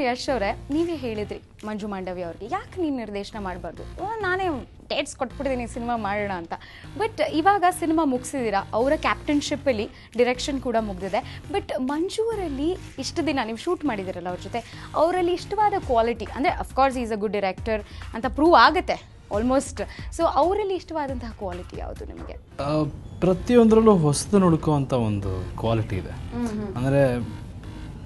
ಯಶ್ ಅವರೇ, ನೀವೇ ಹೇಳಿದ್ರಿ ಮಂಜು ಮಾಂಡವ್ಯ ಅವ್ರಿಗೆ ಯಾಕೆ ನೀನು ನಿರ್ದೇಶನ ಮಾಡಬಾರ್ದು, ನಾನೇ ಡೇಟ್ಸ್ ಕೊಟ್ಬಿಟ್ಟಿದ್ದೀನಿ ಸಿನಿಮಾ ಮಾಡೋಣ ಅಂತ. ಬಟ್ ಇವಾಗ ಸಿನಿಮಾ ಮುಗಿಸಿದ್ದೀರಾ, ಅವರ ಕ್ಯಾಪ್ಟನ್ಶಿಪ್ಪಲ್ಲಿ ಡಿರೆಕ್ಷನ್ ಕೂಡ ಮುಗಿದಿದೆ. ಬಟ್ ಮಂಜು ಅವರಲ್ಲಿ ಇಷ್ಟು ದಿನ ನೀವು ಶೂಟ್ ಮಾಡಿದಿರಲ್ಲ ಅವ್ರ ಜೊತೆ, ಅವರಲ್ಲಿ ಇಷ್ಟವಾದ ಕ್ವಾಲಿಟಿ ಅಂದರೆ of course is a good director ಅಂತ ಪ್ರೂವ್ ಆಗುತ್ತೆ ಆಲ್ಮೋಸ್ಟ್. ಸೊ ಅವರಲ್ಲಿ ಇಷ್ಟವಾದಂತಹ ಕ್ವಾಲಿಟಿ ಯಾವುದು ನಿಮಗೆ? ಪ್ರತಿಯೊಂದರಲ್ಲೂ ಹೊಸದು ನೋಡ್ಕೋವಂಥ ಒಂದು ಕ್ವಾಲಿಟಿ ಇದೆ. ಅಂದರೆ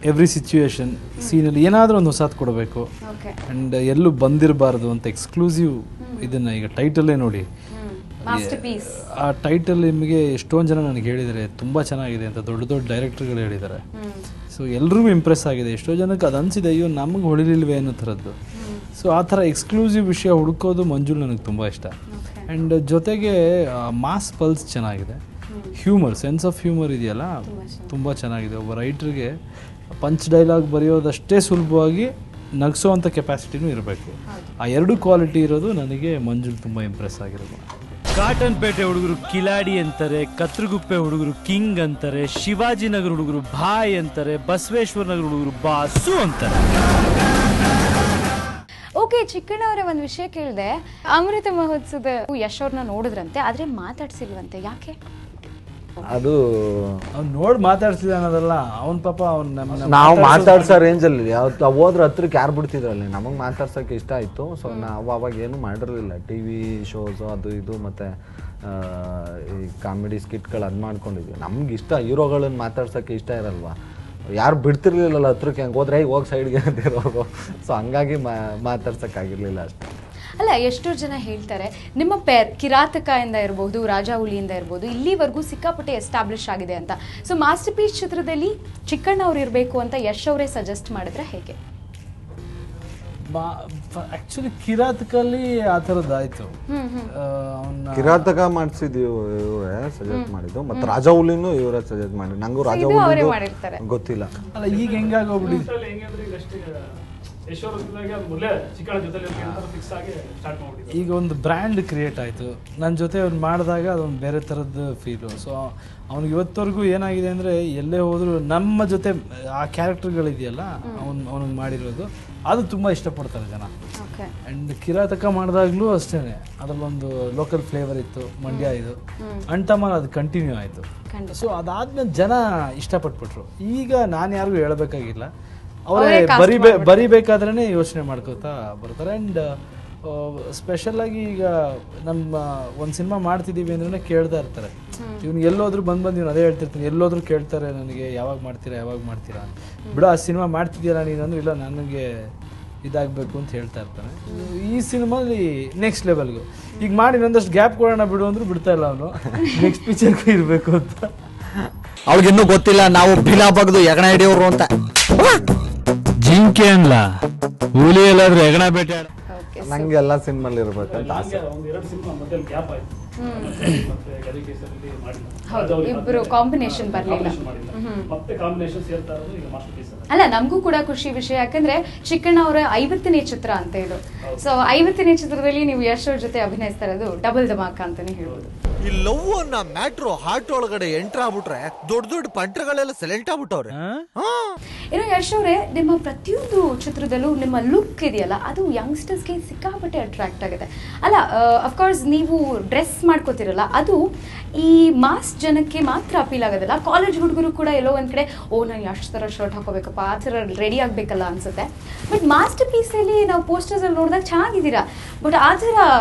ಎವ್ರಿ ಸಿಚುವೇಶನ್ ಸೀನಲ್ಲಿ ಏನಾದರೂ ಒಂದು ಹೊಸದು ಕೊಡಬೇಕು ಆ್ಯಂಡ್ ಎಲ್ಲೂ ಬಂದಿರಬಾರ್ದು ಅಂತ ಎಕ್ಸ್ಕ್ಲೂಸಿವ್. ಇದನ್ನು ಈಗ ಟೈಟಲ್ಲೇ ನೋಡಿ, ಆ ಟೈಟಲ್ ನಿಮಗೆ ಎಷ್ಟೊಂದು ಜನ ನನಗೆ ಹೇಳಿದ್ದಾರೆ ತುಂಬ ಚೆನ್ನಾಗಿದೆ ಅಂತ, ದೊಡ್ಡ ದೊಡ್ಡ ಡೈರೆಕ್ಟರ್ಗಳು ಹೇಳಿದ್ದಾರೆ. ಸೊ ಎಲ್ರಿಗೂ ಇಂಪ್ರೆಸ್ ಆಗಿದೆ. ಎಷ್ಟೋ ಜನಕ್ಕೆ ಅದು ಅನಿಸಿದೆ, ಅಯ್ಯೋ ನಮಗೆ ಹೊಳಿಲಿಲ್ವೇ ಅನ್ನೋ ಥರದ್ದು. ಸೊ ಆ ಥರ ಎಕ್ಸ್ಕ್ಲೂಸಿವ್ ವಿಷಯ ಹುಡುಕೋದು ಮಂಜು ನನಗೆ ತುಂಬ ಇಷ್ಟ. ಆ್ಯಂಡ್ ಜೊತೆಗೆ ಮಾಸ್ ಪಲ್ಸ್ ಚೆನ್ನಾಗಿದೆ, ಹ್ಯೂಮರ್, ಸೆನ್ಸ್ ಆಫ್ ಹ್ಯೂಮರ್ ಇದೆಯಲ್ಲ ತುಂಬ ಚೆನ್ನಾಗಿದೆ. ಒಬ್ಬ ರೈಟ್ರಿಗೆ ಪಂಚ್ ಡೈಲಾಗ್ ಬರೆಯೋದಷ್ಟೇ ಸುಲಭವಾಗಿ ನಗಿಸೋವಂಥ ಕೆಪಾಸಿಟಿನೂ ಇರಬೇಕು. ಆ ಎರಡು ಕ್ವಾಲಿಟಿ ಇರೋದು ನನಗೆ ಮಂಜು ತುಂಬ ಇಂಪ್ರೆಸ್ ಆಗಿರೋದು. ಕಾಟನ್ ಪೇಟೆ ಹುಡುಗರು ಕಿಲಾಡಿ ಅಂತಾರೆ, ಕತ್ರಗುಪ್ಪೆ ಹುಡುಗರು ಕಿಂಗ್ ಅಂತಾರೆ, ಶಿವಾಜಿನಗರ ಹುಡುಗರು ಭಾಯ್ ಅಂತಾರೆ, ಬಸವೇಶ್ವರ ನಗರ ಹುಡುಗರು ಬಾಸು ಅಂತಾರೆ. ಓಕೆ, ಚಿಕ್ಕಣ್ಣ ಅವರೇ ಒಂದು ವಿಷಯ ಕೇಳಿದೆ, ಅಮೃತ ಮಹೋತ್ಸವದ ಯಶ್ ಅವ್ರನ್ನ ನೋಡಿದ್ರಂತೆ, ಆದರೆ ಮಾತಾಡ್ಸಿಲ್ವಂತೆ, ಯಾಕೆ? ಅದು ಅವ್ನು ನೋಡಿ ಮಾತಾಡ್ಸಿದ ಅನ್ನೋದಲ್ಲ, ಅವ್ನ ಪಾಪ ನಾವು ಮಾತಾಡ್ಸೋ ರೇಂಜಲ್ಲಿ ಹೋದ್ರೆ ಹತ್ರಕ್ಕೆ ಯಾರು ಬಿಡ್ತಿದ್ರಲ್ಲಿ, ನಮಗೆ ಮಾತಾಡ್ಸೋಕ್ಕೆ ಇಷ್ಟ ಆಯಿತು. ಸೊ ನಾವು ಅವಾಗ ಏನು ಮಾಡಿರಲಿಲ್ಲ, ಟಿ ವಿ ಶೋಸು ಅದು ಇದು ಮತ್ತು ಈ ಕಾಮಿಡಿ ಸ್ಕಿಟ್ಗಳು ಅದು ಮಾಡ್ಕೊಂಡಿದ್ವಿ. ನಮ್ಗೆ ಇಷ್ಟ ಹೀರೋಗಳನ್ನ ಮಾತಾಡ್ಸೋಕ್ಕೆ ಇಷ್ಟ ಇರಲ್ವಾ, ಯಾರು ಬಿಡ್ತಿರ್ಲಿಲ್ಲಲ್ಲ ಹತ್ರಕ್ಕೆ, ಹಂಗೆ ಹೋದ್ರೆ ಹೋಗಿ ಸೈಡ್ಗೆ ಅಂತಿರೋರು. ಸೊ ಹಂಗಾಗಿ ಮಾತಾಡ್ಸೋಕ್ಕಾಗಿರಲಿಲ್ಲ ಅಷ್ಟೇ. ಅಲ್ಲ, ಎಷ್ಟೋ ಜನ ಹೇಳ್ತಾರೆ ನಿಮ್ಮ ಪೇರ್ ಕಿರಾತಕ ಇಂದ ಇರ್ಬೋದು, ರಾಜಾ ಹುಲಿಯಿಂದ ಇರ್ಬೋದು, ಇಲ್ಲಿವರೆಗೂ ಸಿಕ್ಕಾಪಟ್ಟೆ ಎಸ್ಟಾಬ್ಲಿಷ್ ಆಗಿದೆ ಅಂತ. ಸೊ ಮಾಸ್ಟರ್ ಪೀಸ್ ಚಿತ್ರದಲ್ಲಿ ಚಿಕ್ಕಣ್ಣ ಅವ್ರು ಇರಬೇಕು ಅಂತ ಯಶ್ ಅವರೇ ಸಜೆಸ್ಟ್ ಮಾಡಿದ್ರೆ ಹೇಗೆ? ಆಕ್ಚುಲಿ ಕಿರಾತಕಲ್ಲಿ ಆ ಥರದ್ದಾಯ್ತು. ಕಿರಾತಕ ಮಾಡಿಸಿದ್ವಿ, ಇವರೇ ಸಜೆಸ್ಟ್ ಮಾಡಿದ್ದು. ಮತ್ತು ರಾಜಾ ಹುಲಿನೂ ಇವರೇ ಸಜೆಸ್ಟ್ ಮಾಡಿ. ನಂಗೂ ರಾಜಾ ಹುಲಿ ಗೊತ್ತಿಲ್ಲ. ಅಲ್ಲ, ಈಗ ಹೆಂಗಾಗೋಗ್ಬಿಟ್ಟಿದೆ, ಈಗ ಒಂದು ಬ್ರ್ಯಾಂಡ್ ಕ್ರಿಯೇಟ್ ಆಯಿತು ನನ್ನ ಜೊತೆ ಅವ್ನು ಮಾಡಿದಾಗ ಅದೊಂದು ಬೇರೆ ಥರದ್ದು ಫೀಲು. ಸೊ ಅವ್ನಿಗೆ ಇವತ್ತವರೆಗೂ ಏನಾಗಿದೆ ಅಂದರೆ, ಎಲ್ಲೇ ಹೋದರೂ ನಮ್ಮ ಜೊತೆ ಆ ಕ್ಯಾರೆಕ್ಟರ್ಗಳಿದೆಯಲ್ಲ ಅವನಿಗೆ ಮಾಡಿರೋದು ಅದು ತುಂಬ ಇಷ್ಟಪಡ್ತಾರೆ ಜನ. ಆ್ಯಂಡ್ ಕಿರಾತಕ ಮಾಡಿದಾಗಲೂ ಅಷ್ಟೇ, ಅದರಲ್ಲೊಂದು ಲೋಕಲ್ ಫ್ಲೇವರ್ ಇತ್ತು, ಮಂಡ್ಯ ಇದು ಅಂಟಮಾನ್, ಅದು ಕಂಟಿನ್ಯೂ ಆಯಿತು. ಸೊ ಅದಾದ್ಮೇಲೆ ಜನ ಇಷ್ಟಪಟ್ಬಿಟ್ರು. ಈಗ ನಾನು ಯಾರಿಗೂ ಹೇಳಬೇಕಾಗಿಲ್ಲ, ಅವರೇ ಬರಿಬೇಕಾದ್ರೇ ಯೋಚನೆ ಮಾಡ್ಕೋತಾ ಬರ್ತಾರೆ. ಆ್ಯಂಡ್ ಸ್ಪೆಷಲಾಗಿ ಈಗ ನಮ್ಮ ಒಂದು ಸಿನಿಮಾ ಮಾಡ್ತಿದ್ದೀವಿ ಅಂದ್ರೆ ಕೇಳ್ತಾ ಇರ್ತಾರೆ, ಇವ್ನು ಎಲ್ಲೋದ್ರೂ ಬಂದು ಇವ್ನು ಅದೇ ಹೇಳ್ತಿರ್ತೀನಿ, ಎಲ್ಲೋದ್ರೂ ಕೇಳ್ತಾರೆ ನನಗೆ, ಯಾವಾಗ ಮಾಡ್ತೀರಾ ಬಿಡು, ಆ ಸಿನಿಮಾ ಮಾಡ್ತಿದ್ದೀರಾ ನೀನು ಅಂದ್ರೆ, ಇಲ್ಲ ನನಗೆ ಇದಾಗಬೇಕು ಅಂತ ಹೇಳ್ತಾ ಇರ್ತಾನೆ. ಈ ಸಿನಿಮಾಲಿ ನೆಕ್ಸ್ಟ್ ಲೆವೆಲ್ಗೂ ಈಗ ಮಾಡಿ ಇನ್ನೊಂದಷ್ಟು ಗ್ಯಾಪ್ ಕೊಡೋಣ ಬಿಡು ಅಂದ್ರೂ ಬಿಡ್ತಾ ಇಲ್ಲ ಅವನು, ನೆಕ್ಸ್ಟ್ ಪಿಕ್ಚರ್ಗೂ ಇರಬೇಕು ಅಂತ. ಅವ್ಳಿಗಿನ್ನೂ ಗೊತ್ತಿಲ್ಲ ನಾವು ಬಿಲಾ ಬಗ್ದು ಹೆಗಣ ಹಿಡಿಯೋರು ಅಂತ. ಜಿಂಕೆ ಅನ್ಲ ಹುಲಿ ಎಲ್ಲಾದ್ರೂ ಹೆಗಣ ಬೇಟೆ ನಂಗೆ ಎಲ್ಲ ಸಿನಿಮಲ್ಲಿ ಇರ್ಬೇಕಂತ ಆಸೆ. ಇಬ್ರು ಕಾಂಬಿನೇಷನ್ ಬರಲಿಲ್ಲ. ಅಲ್ಲ, ನಮಗೂ ಕೂಡ ಖುಷಿ ವಿಷಯ, ಯಾಕಂದ್ರೆ ಚಿಕ್ಕಣ್ಣ ಅವರ 50ನೇ ಚಿತ್ರ ಅಂತ ಇದು. ಸೊ 50ನೇ ಚಿತ್ರದಲ್ಲಿ ನೀವು ಯಶ್ ಅವ್ರ ಜೊತೆ ಅಭಿನಯಿಸ್ತಾ ಇರೋದು ಡಬಲ್ ಧಮಾಕ ಅಂತಾನೆ ಹೇಳ್ಬೋದು. ಈ ಲವ್ ಅನ್ನ ಮ್ಯಾಟ್ರೋ ಹಾರ್ಟ್ ಒಳಗಡೆ ಎಂಟರ್ ಆಗ್ಬಿಟ್ರೆ ದೊಡ್ಡ ದೊಡ್ಡ ಪಂಟ್ರಗಳೆಲ್ಲ ಸೈಲೆಂಟ್ ಆಗ್ಬಿಟ್ಟವ್ರೆ. ಏನೋ ಯಶ್ ಅವರೇ, ನಿಮ್ಮ ಪ್ರತಿಯೊಂದು ಚಿತ್ರದಲ್ಲೂ ನಿಮ್ಮ ಲುಕ್ ಇದೆಯಲ್ಲ, ಅದು ಯಂಗ್ಸ್ಟರ್ಸ್ಗೆ ಸಿಕ್ಕಾಪಟ್ಟೆ ಅಟ್ರಾಕ್ಟ್ ಆಗುತ್ತೆ. ಅಲ್ಲ, ಅಫ್ಕೋರ್ಸ್ ನೀವು ಡ್ರೆಸ್ ಮಾಡ್ಕೋತಿರಲ್ಲ, ಅದು ಈ ಮಾಸ್ ಜನಕ್ಕೆ ಮಾತ್ರ ಅಪೀಲ್ ಆಗೋದಿಲ್ಲ. ಕಾಲೇಜ್ ಹುಡುಗರು ಕೂಡ ಎಲ್ಲೋ ಒಂದು ಕಡೆ, ನಾನು ಎಷ್ಟು ಥರ ಶರ್ಟ್ ಹಾಕೋಬೇಕಪ್ಪ, ಆ ಥರ ರೆಡಿ ಆಗಬೇಕಲ್ಲ ಅನ್ಸುತ್ತೆ. ಬಟ್ ಮಾಸ್ಟರ್ ಪೀಸಲ್ಲಿ ನಾವು ಪೋಸ್ಟರ್ಸಲ್ಲಿ ನೋಡಿದಾಗ ಚೆನ್ನಾಗಿದ್ದೀರಾ, ಬಟ್ ಆ ಥರ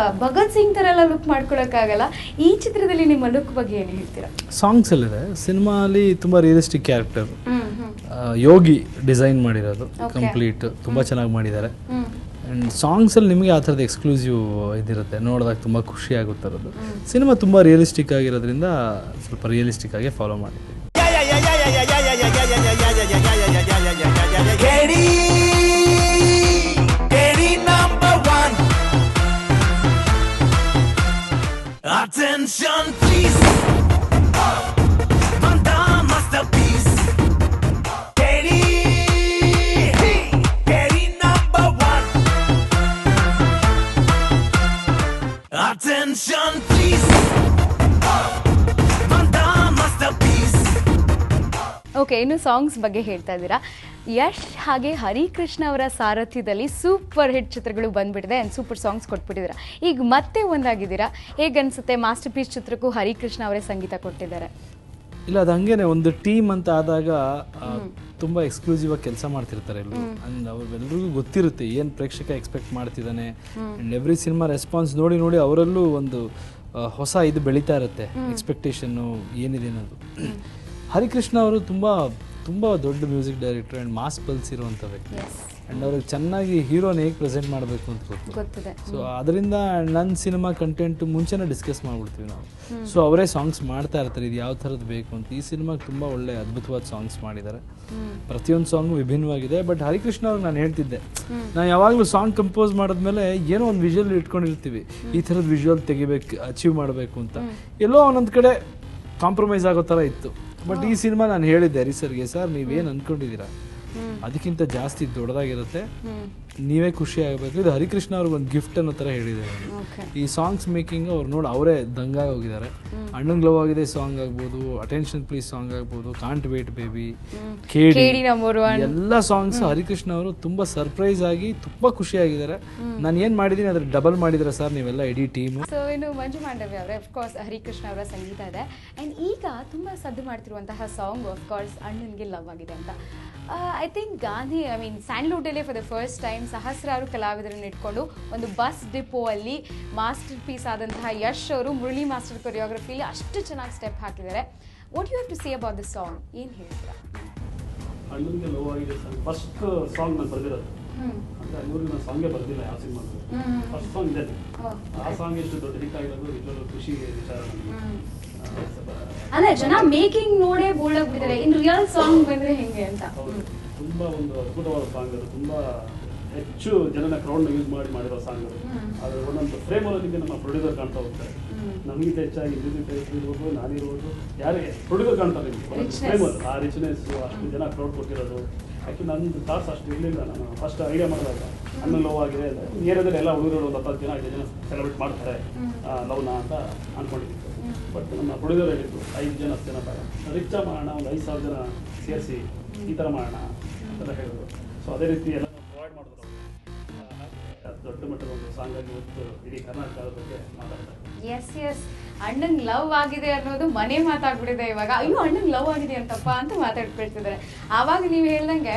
ಭಗತ್ ಸಿಂಗ್ ಥರ ಎಲ್ಲ ಲುಕ್ ಮಾಡ್ಕೊಳಕ್ಕಾಗಲ್ಲ. ಈ ಚಿತ್ರದಲ್ಲಿ ನಿಮ್ಮ ಲುಕ್ ಬಗ್ಗೆ ಏನು ಹೇಳ್ತೀರಾ? ಸಾಂಗ್ಸ್ ಅಲ್ಲಿದೆ, ಸಿನಿಮಾಲಿ ತುಂಬ ರಿಯಲಿಸ್ಟಿಕ್ ಕ್ಯಾರೆಕ್ಟರ್, ಯೋಗಿ ಡಿಸೈನ್ ಮಾಡಿರೋದು ಕಂಪ್ಲೀಟ್, ತುಂಬ ಚೆನ್ನಾಗಿ ಮಾಡಿದ್ದಾರೆ. ಆ್ಯಂಡ್ ಸಾಂಗ್ಸಲ್ಲಿ ನಿಮಗೆ ಆ ಥರದ್ದು ಎಕ್ಸ್ಕ್ಲೂಸಿವ್ ಇದಿರುತ್ತೆ, ನೋಡಿದಾಗ ತುಂಬ ಖುಷಿ ಆಗುತ್ತಿರೋದು. ಸಿನಿಮಾ ತುಂಬ ರಿಯಲಿಸ್ಟಿಕ್ ಆಗಿರೋದ್ರಿಂದ ಸ್ವಲ್ಪ ರಿಯಲಿಸ್ಟಿಕ್ ಆಗಿ ಫಾಲೋ ಮಾಡಿದ್ದೀವಿ. Attention please, Banda masterpiece, Teddy number one. Attention please, Banda masterpiece. Okay, ಇನ್ನು ಸಾಂಗ್ಸ್ ಬಗ್ಗೆ ಹೇಳ್ತಾ ಇದ್ದೀರಾ. ಯಶ್ ಹಾಗೆ ಹರಿಕೃಷ್ಣ ಅವರ ಸಾರಥ್ಯದಲ್ಲಿ ಸೂಪರ್ ಹಿಟ್ ಚಿತ್ರಗಳು ಬಂದ್ಬಿಟ್ಟಿದೆ ಆ್ಯಂಡ್ ಸೂಪರ್ ಸಾಂಗ್ಸ್ ಕೊಟ್ಬಿಟ್ಟಿದ್ದೀರಾ. ಈಗ ಮತ್ತೆ ಒಂದಾಗಿದ್ದೀರಾ, ಹೇಗನ್ಸುತ್ತೆ? ಮಾಸ್ಟರ್ ಪೀಸ್ ಚಿತ್ರಕ್ಕೂ ಹರಿಕೃಷ್ಣ ಅವರೇ ಸಂಗೀತ ಕೊಟ್ಟಿದ್ದಾರೆ. ಇಲ್ಲ, ಅದು ಹಂಗೇನೆ, ಒಂದು ಟೀಮ್ ಅಂತ ಆದಾಗ ತುಂಬ ಎಕ್ಸ್ಕ್ಲೂಸಿವ್ ಆಗಿ ಕೆಲಸ ಮಾಡ್ತಿರ್ತಾರೆ ಎಲ್ಲರೂ. ಅಂಡ್ ಅವ್ರಿಗೆಲ್ರಿಗೂ ಗೊತ್ತಿರುತ್ತೆ ಏನು ಪ್ರೇಕ್ಷಕ ಎಕ್ಸ್ಪೆಕ್ಟ್ ಮಾಡ್ತಿದ್ದಾನೆ. ಆ್ಯಂಡ್ ಎವ್ರಿ ಸಿನಿಮಾ ರೆಸ್ಪಾನ್ಸ್ ನೋಡಿ ನೋಡಿ ಅವರಲ್ಲೂ ಒಂದು ಹೊಸ ಇದು ಬೆಳೀತಾ ಇರುತ್ತೆ, ಎಕ್ಸ್ಪೆಕ್ಟೇಷನ್ನು ಏನಿದೆ ಅನ್ನೋದು. ಹರಿಕೃಷ್ಣ ಅವರು ತುಂಬ ದೊಡ್ಡ music director and mass pulse ಇರುವಂಥ ವ್ಯಕ್ತಿ. ಆ್ಯಂಡ್ ಅವ್ರಿಗೆ ಚೆನ್ನಾಗಿ ಹೀರೋನ ಹೇಗೆ ಪ್ರೆಸೆಂಟ್ ಮಾಡಬೇಕು ಅಂತ ಗೊತ್ತಿದೆ. ಸೊ ಅದರಿಂದ ನನ್ನ ಸಿನಿಮಾ ಕಂಟೆಂಟ್ ಮುಂಚೆನೇ ಡಿಸ್ಕಸ್ ಮಾಡ್ಬಿಡ್ತೀವಿ ನಾವು. ಸೊ ಅವರೇ ಸಾಂಗ್ಸ್ ಮಾಡ್ತಾ ಇರ್ತಾರೆ, ಇದು ಯಾವ ಥರದ್ದು ಬೇಕು ಅಂತ. ಈ ಸಿನಿಮಾಗೆ ತುಂಬ ಒಳ್ಳೆ ಅದ್ಭುತವಾದ ಸಾಂಗ್ಸ್ ಮಾಡಿದ್ದಾರೆ. ಪ್ರತಿಯೊಂದು ಸಾಂಗು ವಿಭಿನ್ನವಾಗಿದೆ. ಬಟ್ ಹರಿಕೃಷ್ಣ ಅವ್ರಿಗೆ ನಾನು ಹೇಳ್ತಿದ್ದೆ, ನಾನು ಯಾವಾಗಲೂ ಸಾಂಗ್ ಕಂಪೋಸ್ ಮಾಡಿದ್ಮೇಲೆ ಏನೋ ಒಂದು ವಿಜುವಲ್ ಇಟ್ಕೊಂಡಿರ್ತೀವಿ, ಈ ಥರದ ವಿಜುವಲ್ ತೆಗಿಬೇಕು, ಅಚೀವ್ ಮಾಡಬೇಕು ಅಂತ. ಎಲ್ಲೋ ಒಂದೊಂದು ಕಡೆ ಕಾಂಪ್ರಮೈಸ್ ಆಗೋ ಥರ ಇತ್ತು. ಬಟ್ ಈ ಸಿನಿಮಾ ನಾನು ಹೇಳಿದ್ದೆ ಹರಿ ಸರ್ಗೆ, ಸರ್ ನೀವೇನು ಅಂದ್ಕೊಂಡಿದ್ದೀರಾ ಅದಕ್ಕಿಂತ ಜಾಸ್ತಿ ದೊಡ್ಡದಾಗಿರುತ್ತೆ, ನೀವೇ ಖುಷಿ ಆಗಬೇಕು. ಇದು ಹರಿಕೃಷ್ಣ ಅವ್ರಿಗೆ ಒಂದು ಗಿಫ್ಟ್ ಅನ್ನೋ ಥರ ಹೇಳಿದ್ದಾರೆ. ಈ ಸಾಂಗ್ಸ್ ಮೇಕಿಂಗ್ ಅವ್ರು ನೋಡಿ ಅವರೇ ದಂಗಾಗಿ ಹೋಗಿದ್ದಾರೆ. ಅಣ್ಣಂಗ್ ಲವ್ ಆಗಿದೆ ಸಾಂಗ್ ಆಗ್ಬೋದು, ಅಟೆನ್ಷನ್ ಪ್ಲೀಸ್ ಸಾಂಗ್ ಆಗ್ಬೋದು, ಕಾಂಟ್ ವೇಟ್ ಬೇಬಿ, ಕೇಳಿ ಎಲ್ಲ ಸಾಂಗ್ಸ್ ಹರಿಕೃಷ್ಣ ಅವರು ತುಂಬ ಸರ್ಪ್ರೈಸ್ ಆಗಿ ತುಂಬ ಖುಷಿಯಾಗಿದ್ದಾರೆ. ನಾನು ಏನು ಮಾಡಿದ್ದೀನಿ ಅದ್ರ ಡಬಲ್ ಮಾಡಿದ್ರೆ ಸರ್ ನೀವೆಲ್ಲ ಇಡೀ ಟೀಮ್. ಸೊ ಇನ್ನು ಮಂಜು ಮಾಂಡವ್ಯ ಅವರೇ, ಅಫ್ಕೋರ್ಸ್ ಹರಿಕೃಷ್ಣ ಅವರ ಸಂಗೀತ ಇದೆ. ಆ್ಯಂಡ್ ಈಗ ತುಂಬ ಸದ್ದು ಮಾಡ್ತಿರುವಂತಹ ಸಾಂಗ್ ಅಫ್ಕೋರ್ಸ್ ಅಣ್ಣನಿಗೆ ಲವ್ ಆಗಿದೆ ಅಂತ. ಐ ಥಿಂಕ್ ಸ್ಯಾಂಡ್ಲ್ವುಡಲ್ಲೇ ಫಾರ್ ದ ಫಸ್ಟ್ ಟೈಮ್ ಸಹಸ್ರಾರು ಕಲಾವಿದರನ್ನು ಇಟ್ಕೊಂಡು ಒಂದು ಬಸ್ ಡಿಪೋ ಅಲ್ಲಿ ಮಾಸ್ಟರ್ ಪೀಸ್ ಆದಂತಹ ಯಶ್ ಅವರು ಮುರಳಿ ಮಾಸ್ಟರ್ ಕೊರಿಯೋಗ್ರಫಿಲಿ ಅಷ್ಟು ಚೆನ್ನಾಗಿ ಸ್ಟೆಪ್ ಹಾಕಿದ್ದಾರೆ. What you have to say about this song? ಏನು ಹೇಳ್ತೀರಾ? ಅಣ್ಣನಿಗೆ ಲವ್ ಆಗಿದೆ ಫಸ್ಟ್ ಸಾಂಗ್ ನಾನು ಬರೆದಿರೋದು. ಅಂದರೆ ಅಲ್ಲೂರಿಗೆ ನಾನು ಸಾಂಗೇ ಬರೆದಿಲ್ಲ ಯಾವ ಸಿನಿಮಾಗೂ. ಫಸ್ಟ್ ಸಾಂಗ್ ಇದೆ. ಆ ಸಾಂಗ್ ಎಷ್ಟು ದೊಡ್ಡ ಹಿಟ್ ಆಗಿರೋದು ನಿಜವಾಗ್ಲೂ ಖುಷಿ ವಿಚಾರ ನನಗೆ. ಅಲ್ಲ, ಜನ ಮೇಕಿಂಗ್ ನೋಡೇ ಬೋಲ್ಡ್ ಆಗ್ಬಿಟ್ಟಿದ್ದಾರೆ, ಇನ್ ರಿಯಲ್ ಸಾಂಗ್ ಬಂದ್ರೆ ಹೆಂಗೆ ಅಂತ. ತುಂಬಾ ಒಂದು ಅದ್ಭುತವಾದ ಸಾಂಗ್ ಅದು. ತುಂಬಾ ಹೆಚ್ಚು ಜನನ ಕ್ರೌಡ್ನ ಯೂಸ್ ಮಾಡಿರೋ ಸಾಂಗ್ ಅದು. ಅದ್ರ ಒಂದೊಂದು ಫ್ರೇಮ್ ಅಲ್ಲಿ ನಮ್ಮ ಪ್ರೊಡ್ಯೂಸರ್ ಕಾಣ್ತಾ ಹೋಗ್ತಾರೆ. ನಮಗಿಂತ ಹೆಚ್ಚಾಗಿ ಮ್ಯೂಸಿಕ್ ಡೈರೆಕ್ಟರ್ ಇರ್ಬೋದು, ನಾನಿರ್ಬೋದು, ಯಾರೇ ಪ್ರೊಡ್ಯೂಸರ್ ಕಾಣ್ತಾರೆ ನಿಮಗೆ ಫ್ರೇಮ್ ಅಲ್ಲಿ. ಆ ರಿಚ್ನೆಸ್, ಅಷ್ಟು ಜನ ಕ್ರೌಡ್ ಕೊಟ್ಟಿರೋದು. ಆ್ಯಕ್ಚುಲಿ ನನ್ನ ಥಾಟ್ಸ್ ಅಷ್ಟು ಇರಲಿಲ್ಲ. ನಾನು ಫಸ್ಟ್ ಐಡಿಯಾ ಮಾಡಿದಾಗ ಅಣ್ಣ ಲವ್ ಆಗಿದೆ ಏರಿಯಾದಲ್ಲಿ ಎಲ್ಲ ಹುಡುಗರು ಒಂದು 10 ಜನ 5 ಜನ ಸೆಲೆಬ್ರೇಟ್ ಮಾಡ್ತಾರೆ ಲವ್ನ ಅಂತ ಅಂದ್ಕೊಂಡಿದ್ದೆ. ಬಟ್ ನಮ್ಮ ಪ್ರೊಡ್ಯೂಸರ್ ಹೇಳಿದ್ದು 5 ಜನ 10 ಜನ ಬೇಡ, ರಿಚ್ ಮಾಡೋಣ, ಒಂದು 5,000 ಜನ ಸೇರಿಸಿ ಈ ಥರ ಮಾಡೋಣ ಅಂತೆಲ್ಲ ಹೇಳಿದ್ರು. ಸೊ ಅದೇ ರೀತಿ ಎಲ್ಲ ಪ್ರೊವೈಡ್ ಮಾಡಿದ್ರು. ದೊಡ್ಡ ಮಟ್ಟದ ಒಂದು ಸಾಂಗ್ ಆಗಿ ಇವತ್ತು ಇಡೀ ಕರ್ನಾಟಕದ ಬಗ್ಗೆ ಮಾತಾಡ್ತಾರೆ. ಎಸ್ ಅಣ್ಣಂಗ್ ಲವ್ ಆಗಿದೆ ಅನ್ನೋದು ಮನೆ ಮಾತಾಗ್ಬಿಟ್ಟಿದೆ ಇವಾಗ. ಅಯ್ಯೋ ಅಣ್ಣಂಗ್ ಲವ್ ಆಗಿದೆ ಅಂತಪ್ಪ ಅಂತ ಮಾತಾಡ್ಕೊಳ್ತಿದ್ದಾರೆ. ಆವಾಗ ನೀವು ಹೇಳ್ದಂಗೆ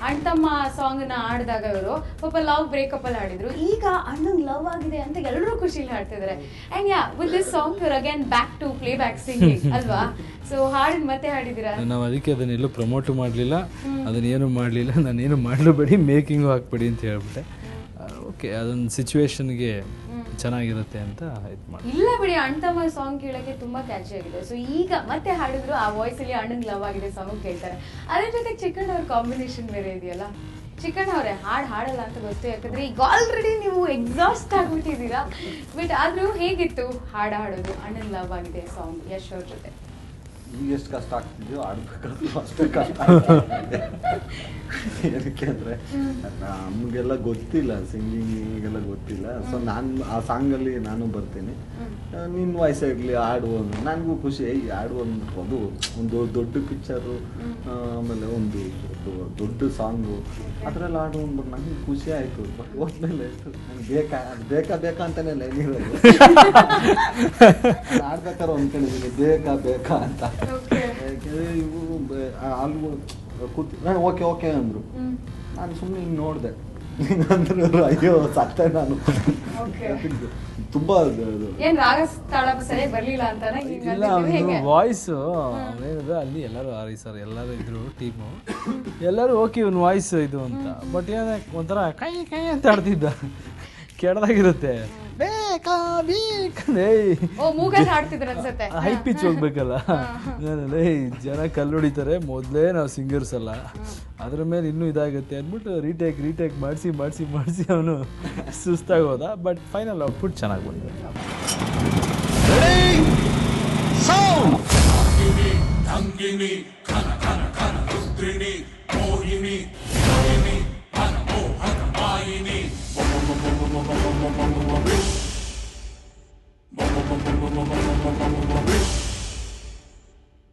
ಅಣ್ತಮ್ಮ ಸಾಂಗ್ನ ಆಡಿದಾಗ ಇವರು ಪಾಪ ಲವ್ ಬ್ರೇಕಪ್ ಅಲ್ಲಿ ಆಡಿದ್ರು. ಈಗ ಅಣ್ಣಂಗ್ ಲವ್ ಆಗಿದೆ ಅಂತ ಎಲ್ಲರೂ ಖುಷಿಲಿ ಹಾಡ್ತಿದ್ದಾರೆ. And yeah, with this song your again back to playback singing ಅಲ್ವಾ? ಸೊ ಹಾಡಿನ ಮತ್ತೆ ಹಾಡಿದ್ದೀರಾ? ನಾವು ಅದಕ್ಕೆ ಅದನ್ನೆಲ್ಲೂ ಪ್ರಮೋಟು ಮಾಡಲಿಲ್ಲ, ಅದನ್ನೇನು ಮಾಡಲಿಲ್ಲ. ನಾನೇನು ಮಾಡಲೂಬೇಡಿ, ಮೇಕಿಂಗು ಹಾಕ್ಬೇಡಿ ಅಂತ ಹೇಳ್ಬಿಟ್ಟೆ. ಓಕೆ, ಅದೊಂದು ಸಿಚುವೇಶನ್ಗೆ ಚೆನ್ನಾಗಿರುತ್ತೆ ಅಂತ ಇದು ಮಾಡಿ. ಇಲ್ಲ ಬಿಡಿ, ಅಣ್ತಮ್ಮ ಸಾಂಗ್ ಕೇಳೋಕ್ಕೆ ತುಂಬಾ ಕ್ಯಾಚಿ ಆಗಿದೆ. ಸೊ ಈಗ ಮತ್ತೆ ಹಾಡಿದ್ರು ಆ ವಾಯ್ಸ್ ಅಲ್ಲಿ ಅಣ್ಣಂಗ್ ಲವ್ ಆಗಿದೆ ಸಾಂಗ್ ಕೇಳ್ತಾರೆ. ಅದ್ರ ಜೊತೆಗೆ ಚಿಕನ್ ಅವ್ರ ಕಾಂಬಿನೇಷನ್ ಬೇರೆ ಇದೆಯಲ್ಲ. ಚಿಕನ್ ಅವರೇ ಹಾಡಲ್ಲ ಅಂತ ಗೊತ್ತು, ಯಾಕಂದ್ರೆ ಈಗ ಆಲ್ರೆಡಿ ನೀವು ಎಕ್ಸಾಸ್ಟ್ ಆಗ್ಬಿಟ್ಟಿದ್ದೀರಾ. ಬಟ್ ಆದ್ರೂ ಹೇಗಿತ್ತು ಹಾಡೋದು ಅಣ್ಣಂಗ್ ಲವ್ ಆಗಿದೆ ಸಾಂಗ್ ಯಶ್ ಅವ್ರ ಜೊತೆ? ಈಗ ಎಷ್ಟು ಕಷ್ಟ ಆಗ್ತಿದೆಯೋ ಆಡ್ಬೇಕಾದ್ರೂ ಅಷ್ಟೇ ಕಷ್ಟ ಆಗ್ತಿದೆ. ಏನಕ್ಕೆ ಅಂದರೆ ನಮಗೆಲ್ಲ ಗೊತ್ತಿಲ್ಲ, ಸಿಂಗಿಂಗೆಲ್ಲ ಗೊತ್ತಿಲ್ಲ. ಸೊ ನಾನು ಆ ಸಾಂಗಲ್ಲಿ ನಾನು ಬರ್ತೀನಿ, ನಿನ್ನ ವಾಯ್ಸ್ ಇರಲಿ ಆಡುವನು, ನನಗೂ ಖುಷಿ ಆಡುವಂದು. ಅದು ಒಂದು ದೊಡ್ಡ ಪಿಕ್ಚರು, ಆಮೇಲೆ ಒಂದು ದೊಡ್ಡ ಸಾಂಗು, ಅದರಲ್ಲಿ ಆಡುವಂದು ನನಗೆ ಖುಷಿ ಆಯಿತು. ಹೋದ್ಮೇಲೆ ನನಗೆ ಬೇಕಾ ಅಂತಲೇ ಲೈನ್ ಇರೋದು. ಆಡ್ಬೇಕಾದ್ರೆ ಅಂದ್ಕೊಂಡಿದ್ದೀನಿ ಬೇಕಾ ಅಂತ. ಇವು ಅಲ್ಲಿ ಕೂತಿ ನಾನು ಓಕೆ ಅಂದರು. ನಾನು ಸುಮ್ಮನೆ ಹಿಂಗೆ ನೋಡಿದೆ, ಹಿಂಗಂದ್ರು ಅಯ್ಯೋ ಸತ್ತೆ ನಾನು. ತುಂಬ ಇಲ್ಲ, ವಾಯ್ಸು ಅವನೇನಿದೆ ಅಲ್ಲಿ ಎಲ್ಲರೂ ಸರ್ ಎಲ್ಲರೂ ಇದ್ರು ಟೀಮು, ಎಲ್ಲರೂ ಓಕೆ ಇವನ್ ವಾಯ್ಸ್ ಇದು ಅಂತ. ಬಟ್ ಏನೇ ಒಂಥರ ಕೈ ಅಂತ ಆಡ್ತಿದ್ದ, ಕೆಡದಾಗಿರುತ್ತೆ. ಹೈ ಪಿಚ್ ಹೋಗ್ಬೇಕಲ್ಲ. ಜನ ಕಲ್ಲು ಹೊಡಿತಾರೆ, ಮೊದಲೇ ನಾವು ಸಿಂಗರ್ಸ್ ಅಲ್ಲ, ಅದ್ರ ಮೇಲೆ ಇನ್ನೂ ಇದಾಗುತ್ತೆ ಅಂದ್ಬಿಟ್ಟು ರೀಟೇಕ್ ಮಾಡಿಸಿ ಅವನು ಸುಸ್ತಾಗಿ ಹೋದ. ಬಟ್ ಫೈನಲ್ ಔಟ್ಪುಟ್ ಚೆನ್ನಾಗಿ ಬಂದಿದೆ.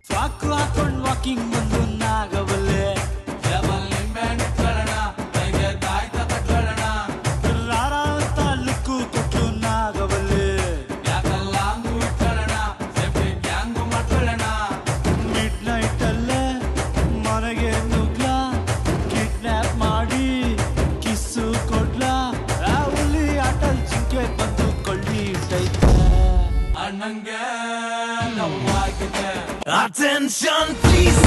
ಫ್ರಾಕ್ ಹಾಕೊಂಡ್ ವಾಕಿಂಗ್ ಬಂದು ನಾಗವಲ್ಲೆ, ಡಬಲ್ ನಿಂಬೆ ನಂಗೆ ನೋವಾಗಿದೆ. Attention please.